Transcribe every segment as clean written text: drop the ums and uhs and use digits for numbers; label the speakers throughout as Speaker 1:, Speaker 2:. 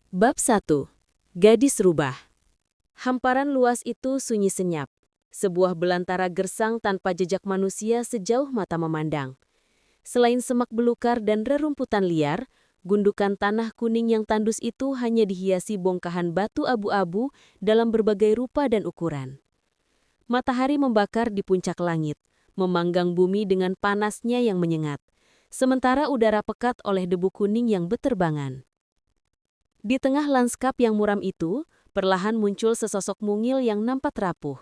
Speaker 1: Bab 1. Gadis Rubah. Hamparan luas itu sunyi senyap. Sebuah belantara gersang tanpa jejak manusia sejauh mata memandang. Selain semak belukar dan rerumputan liar, gundukan tanah kuning yang tandus itu hanya dihiasi bongkahan batu abu-abu dalam berbagai rupa dan ukuran. Matahari membakar di puncak langit, memanggang bumi dengan panasnya yang menyengat, sementara udara pekat oleh debu kuning yang beterbangan. Di tengah lanskap yang muram itu, perlahan muncul sesosok mungil yang nampak rapuh.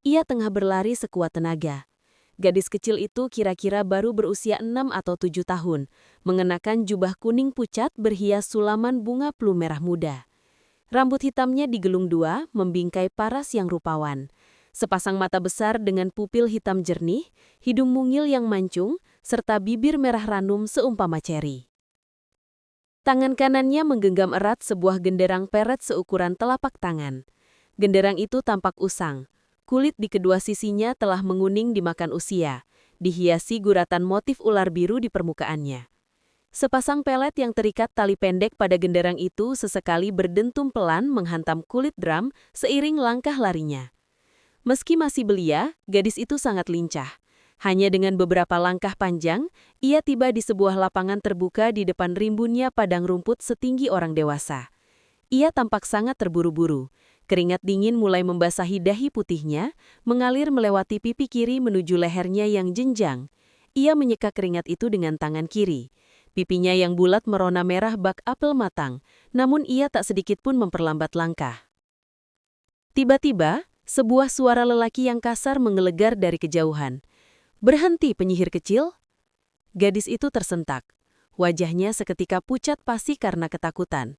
Speaker 1: Ia tengah berlari sekuat tenaga. Gadis kecil itu kira-kira baru berusia 6 atau 7 tahun, mengenakan jubah kuning pucat berhias sulaman bunga plum merah muda. Rambut hitamnya digelung dua, membingkai paras yang rupawan. Sepasang mata besar dengan pupil hitam jernih, hidung mungil yang mancung, serta bibir merah ranum seumpama ceri. Tangan kanannya menggenggam erat sebuah genderang peret seukuran telapak tangan. Genderang itu tampak usang. Kulit di kedua sisinya telah menguning dimakan usia, dihiasi guratan motif ular biru di permukaannya. Sepasang pelet yang terikat tali pendek pada genderang itu sesekali berdentum pelan menghantam kulit drum seiring langkah larinya. Meski masih belia, gadis itu sangat lincah. Hanya dengan beberapa langkah panjang, ia tiba di sebuah lapangan terbuka di depan rimbunnya padang rumput setinggi orang dewasa. Ia tampak sangat terburu-buru. Keringat dingin mulai membasahi dahi putihnya, mengalir melewati pipi kiri menuju lehernya yang jenjang. Ia menyeka keringat itu dengan tangan kiri. Pipinya yang bulat merona merah bak apel matang, namun ia tak sedikit pun memperlambat langkah. Tiba-tiba, sebuah suara lelaki yang kasar menggelegar dari kejauhan. "Berhenti, penyihir kecil!" Gadis itu tersentak. Wajahnya seketika pucat pasi karena ketakutan.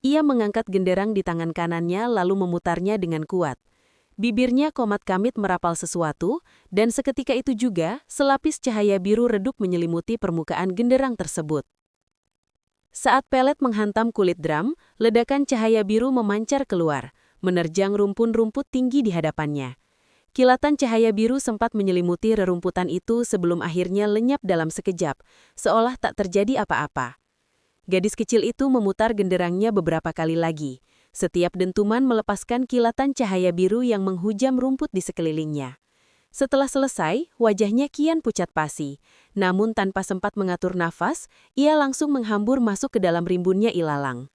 Speaker 1: Ia mengangkat genderang di tangan kanannya lalu memutarnya dengan kuat. Bibirnya komat-kamit merapal sesuatu, dan seketika itu juga selapis cahaya biru redup menyelimuti permukaan genderang tersebut. Saat pelet menghantam kulit drum, ledakan cahaya biru memancar keluar, menerjang rumpun-rumput tinggi di hadapannya. Kilatan cahaya biru sempat menyelimuti rerumputan itu sebelum akhirnya lenyap dalam sekejap, seolah tak terjadi apa-apa. Gadis kecil itu memutar genderangnya beberapa kali lagi. Setiap dentuman melepaskan kilatan cahaya biru yang menghujam rumput di sekelilingnya. Setelah selesai, wajahnya kian pucat pasi. Namun tanpa sempat mengatur nafas, ia langsung menghambur masuk ke dalam rimbunnya ilalang.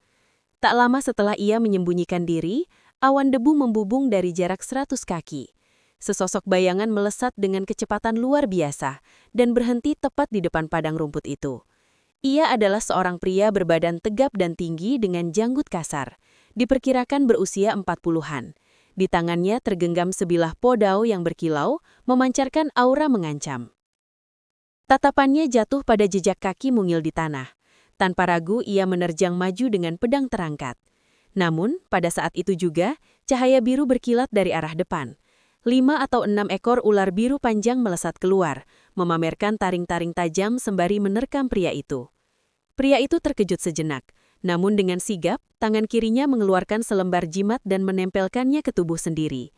Speaker 1: Tak lama setelah ia menyembunyikan diri, awan debu membubung dari jarak 100 kaki. Sesosok bayangan melesat dengan kecepatan luar biasa dan berhenti tepat di depan padang rumput itu. Ia adalah seorang pria berbadan tegap dan tinggi dengan janggut kasar. Diperkirakan berusia 40-an. Di tangannya tergenggam sebilah podau yang berkilau, memancarkan aura mengancam. Tatapannya jatuh pada jejak kaki mungil di tanah. Tanpa ragu ia menerjang maju dengan pedang terangkat. Namun, pada saat itu juga, cahaya biru berkilat dari arah depan. 5 atau 6 ekor ular biru panjang melesat keluar, memamerkan taring-taring tajam sembari menerkam pria itu. Pria itu terkejut sejenak, namun dengan sigap, tangan kirinya mengeluarkan selembar jimat dan menempelkannya ke tubuh sendiri.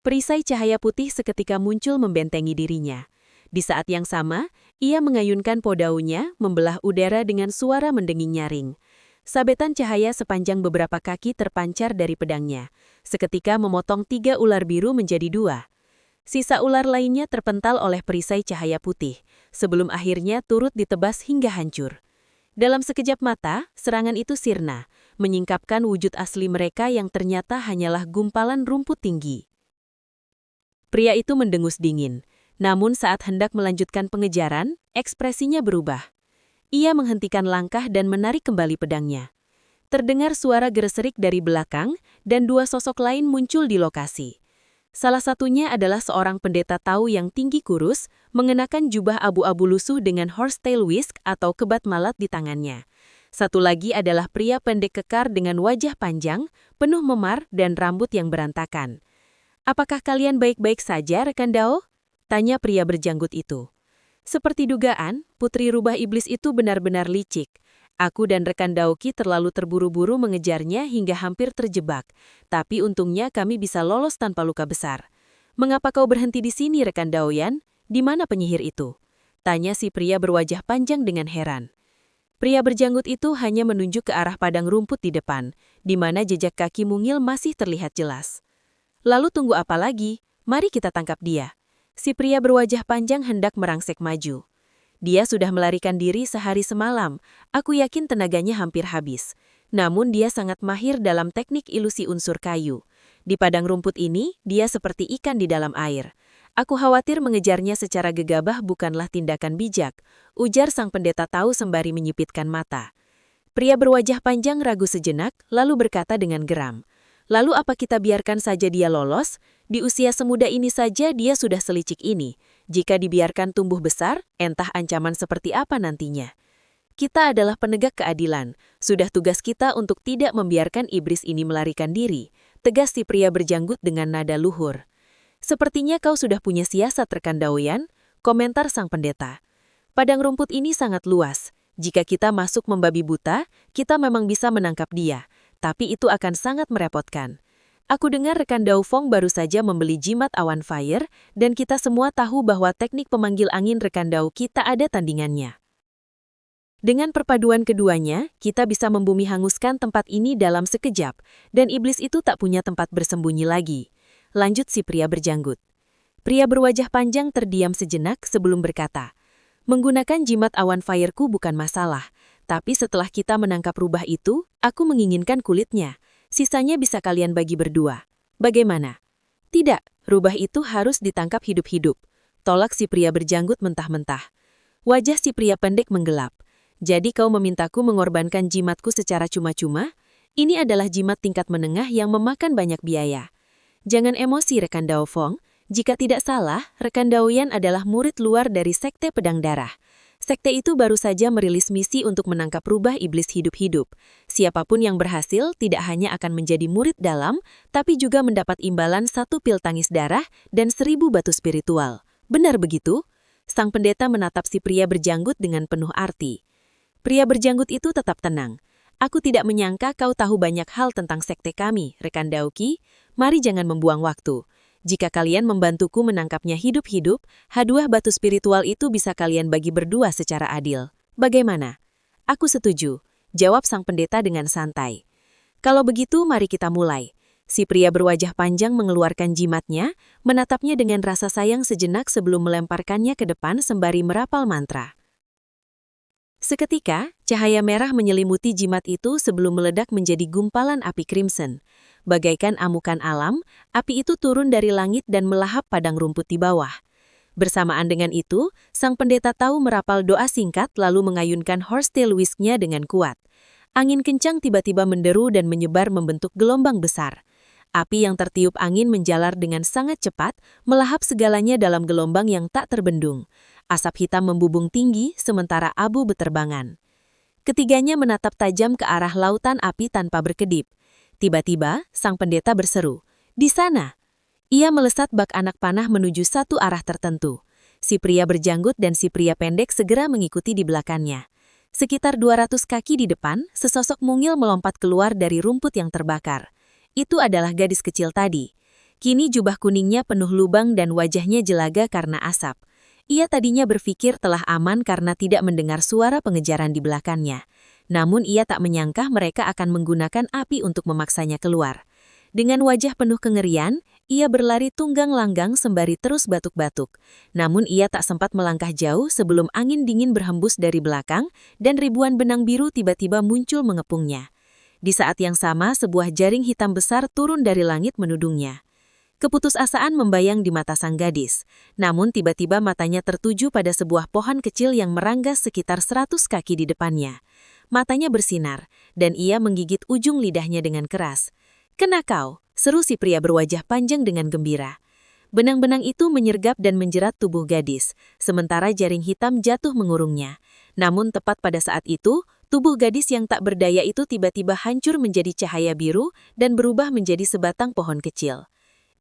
Speaker 1: Perisai cahaya putih seketika muncul membentengi dirinya. Di saat yang sama, ia mengayunkan podaunya, membelah udara dengan suara mendenging nyaring. Sabetan cahaya sepanjang beberapa kaki terpancar dari pedangnya, seketika memotong 3 ular biru menjadi 2. Sisa ular lainnya terpental oleh perisai cahaya putih, sebelum akhirnya turut ditebas hingga hancur. Dalam sekejap mata, serangan itu sirna, menyingkapkan wujud asli mereka yang ternyata hanyalah gumpalan rumput tinggi. Pria itu mendengus dingin, namun saat hendak melanjutkan pengejaran, ekspresinya berubah. Ia menghentikan langkah dan menarik kembali pedangnya. Terdengar suara gereserik dari belakang, dan 2 sosok lain muncul di lokasi. Salah satunya adalah seorang pendeta Tao yang tinggi kurus, mengenakan jubah abu-abu lusuh dengan horsetail whisk atau kebat malat di tangannya. Satu lagi adalah pria pendek kekar dengan wajah panjang, penuh memar dan rambut yang berantakan. "Apakah kalian baik-baik saja, rekan Dao?" tanya pria berjanggut itu. Seperti dugaan, putri rubah iblis itu benar-benar licik. Aku dan rekan Daoki terlalu terburu-buru mengejarnya hingga hampir terjebak. Tapi untungnya kami bisa lolos tanpa luka besar. "Mengapa kau berhenti di sini, rekan Daoyan? Di mana penyihir itu?" tanya si pria berwajah panjang dengan heran. Pria berjanggut itu hanya menunjuk ke arah padang rumput di depan, di mana jejak kaki mungil masih terlihat jelas. Lalu tunggu apa lagi? Mari kita tangkap dia. Si pria berwajah panjang hendak merangsek maju. Dia sudah melarikan diri sehari semalam. Aku yakin tenaganya hampir habis. Namun dia sangat mahir dalam teknik ilusi unsur kayu. Di padang rumput ini, dia seperti ikan di dalam air. Aku khawatir mengejarnya secara gegabah bukanlah tindakan bijak, ujar sang pendeta tahu sembari menyipitkan mata. Pria berwajah panjang ragu sejenak, lalu berkata dengan geram. Lalu apa kita biarkan saja dia lolos? Di usia semuda ini saja dia sudah selicik ini. Jika dibiarkan tumbuh besar, entah ancaman seperti apa nantinya. Kita adalah penegak keadilan. Sudah tugas kita untuk tidak membiarkan iblis ini melarikan diri, tegas si pria berjanggut dengan nada luhur. Sepertinya kau sudah punya siasat rekan Daoyan, komentar sang pendeta. Padang rumput ini sangat luas. Jika kita masuk membabi buta, kita memang bisa menangkap dia. Tapi itu akan sangat merepotkan. Aku dengar rekan Dao Fong baru saja membeli jimat awan fire, dan kita semua tahu bahwa teknik pemanggil angin rekan Dao kita ada tandingannya. Dengan perpaduan keduanya, kita bisa membumi hanguskan tempat ini dalam sekejap, dan iblis itu tak punya tempat bersembunyi lagi. Lanjut si pria berjanggut. Pria berwajah panjang terdiam sejenak sebelum berkata, menggunakan jimat awan fireku bukan masalah, tapi setelah kita menangkap rubah itu, aku menginginkan kulitnya. Sisanya bisa kalian bagi berdua. Bagaimana? Tidak, rubah itu harus ditangkap hidup-hidup. Tolak si pria berjanggut mentah-mentah. Wajah si pria pendek menggelap. Jadi kau memintaku mengorbankan jimatku secara cuma-cuma? Ini adalah jimat tingkat menengah yang memakan banyak biaya. Jangan emosi rekan Dao Fong. Jika tidak salah, rekan Daoyan adalah murid luar dari Sekte Pedang Darah. Sekte itu baru saja merilis misi untuk menangkap rubah iblis hidup-hidup. Siapapun yang berhasil tidak hanya akan menjadi murid dalam, tapi juga mendapat imbalan 1 pil tangis darah dan 1000 batu spiritual. Benar begitu? Sang pendeta menatap si pria berjanggut dengan penuh arti. Pria berjanggut itu tetap tenang. Aku tidak menyangka kau tahu banyak hal tentang sekte kami, rekan Daoki. Mari jangan membuang waktu. Jika kalian membantuku menangkapnya hidup-hidup, hadiah batu spiritual itu bisa kalian bagi berdua secara adil. Bagaimana? Aku setuju, jawab sang pendeta dengan santai. Kalau begitu, mari kita mulai. Si pria berwajah panjang mengeluarkan jimatnya, menatapnya dengan rasa sayang sejenak sebelum melemparkannya ke depan sembari merapal mantra. Seketika, cahaya merah menyelimuti jimat itu sebelum meledak menjadi gumpalan api crimson. Bagaikan amukan alam, api itu turun dari langit dan melahap padang rumput di bawah. Bersamaan dengan itu, sang pendeta tahu merapal doa singkat lalu mengayunkan horsetail whisk-nya dengan kuat. Angin kencang tiba-tiba menderu dan menyebar membentuk gelombang besar. Api yang tertiup angin menjalar dengan sangat cepat, melahap segalanya dalam gelombang yang tak terbendung. Asap hitam membubung tinggi, sementara abu beterbangan. Ketiganya menatap tajam ke arah lautan api tanpa berkedip. Tiba-tiba, sang pendeta berseru, "Di sana!" Ia melesat bak anak panah menuju satu arah tertentu. Si pria berjanggut dan si pria pendek segera mengikuti di belakangnya. Sekitar 200 kaki di depan, sesosok mungil melompat keluar dari rumput yang terbakar. Itu adalah gadis kecil tadi. Kini jubah kuningnya penuh lubang dan wajahnya jelaga karena asap. Ia tadinya berpikir telah aman karena tidak mendengar suara pengejaran di belakangnya. Namun ia tak menyangka mereka akan menggunakan api untuk memaksanya keluar. Dengan wajah penuh kengerian, ia berlari tunggang langgang sembari terus batuk-batuk. Namun ia tak sempat melangkah jauh sebelum angin dingin berhembus dari belakang dan ribuan benang biru tiba-tiba muncul mengepungnya. Di saat yang sama, sebuah jaring hitam besar turun dari langit menudungnya. Keputusasaan membayang di mata sang gadis. Namun tiba-tiba matanya tertuju pada sebuah pohon kecil yang meranggas sekitar 100 kaki di depannya. Matanya bersinar, dan ia menggigit ujung lidahnya dengan keras. "Kena kau," seru si pria berwajah panjang dengan gembira. Benang-benang itu menyergap dan menjerat tubuh gadis, sementara jaring hitam jatuh mengurungnya. Namun tepat pada saat itu, tubuh gadis yang tak berdaya itu tiba-tiba hancur menjadi cahaya biru dan berubah menjadi sebatang pohon kecil.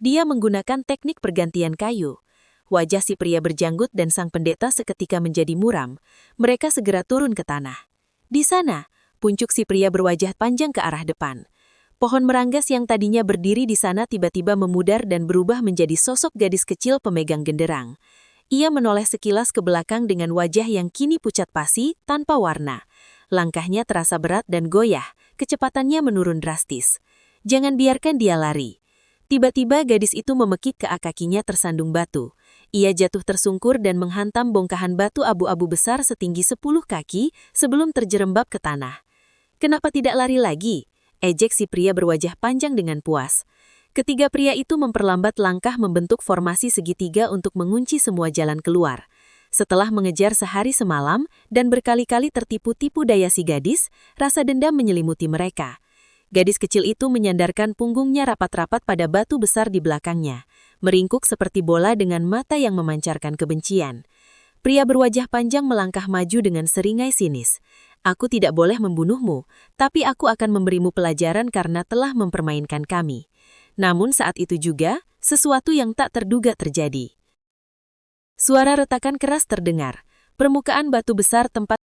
Speaker 1: Dia menggunakan teknik pergantian kayu. Wajah si pria berjanggut dan sang pendeta seketika menjadi muram. Mereka segera turun ke tanah. Di sana, puncuk si pria berwajah panjang ke arah depan. Pohon meranggas yang tadinya berdiri di sana tiba-tiba memudar dan berubah menjadi sosok gadis kecil pemegang genderang. Ia menoleh sekilas ke belakang dengan wajah yang kini pucat pasi tanpa warna. Langkahnya terasa berat dan goyah, kecepatannya menurun drastis. Jangan biarkan dia lari. Tiba-tiba gadis itu memekik kakinya tersandung batu. Ia jatuh tersungkur dan menghantam bongkahan batu abu-abu besar setinggi 10 kaki sebelum terjerembab ke tanah. Kenapa tidak lari lagi? Ejek si pria berwajah panjang dengan puas. Ketiga pria itu memperlambat langkah membentuk formasi segitiga untuk mengunci semua jalan keluar. Setelah mengejar sehari semalam dan berkali-kali tertipu-tipu daya si gadis, rasa dendam menyelimuti mereka. Gadis kecil itu menyandarkan punggungnya rapat-rapat pada batu besar di belakangnya, meringkuk seperti bola dengan mata yang memancarkan kebencian. Pria berwajah panjang melangkah maju dengan seringai sinis. Aku tidak boleh membunuhmu, tapi aku akan memberimu pelajaran karena telah mempermainkan kami. Namun saat itu juga, sesuatu yang tak terduga terjadi. Suara retakan keras terdengar. Permukaan batu besar tempat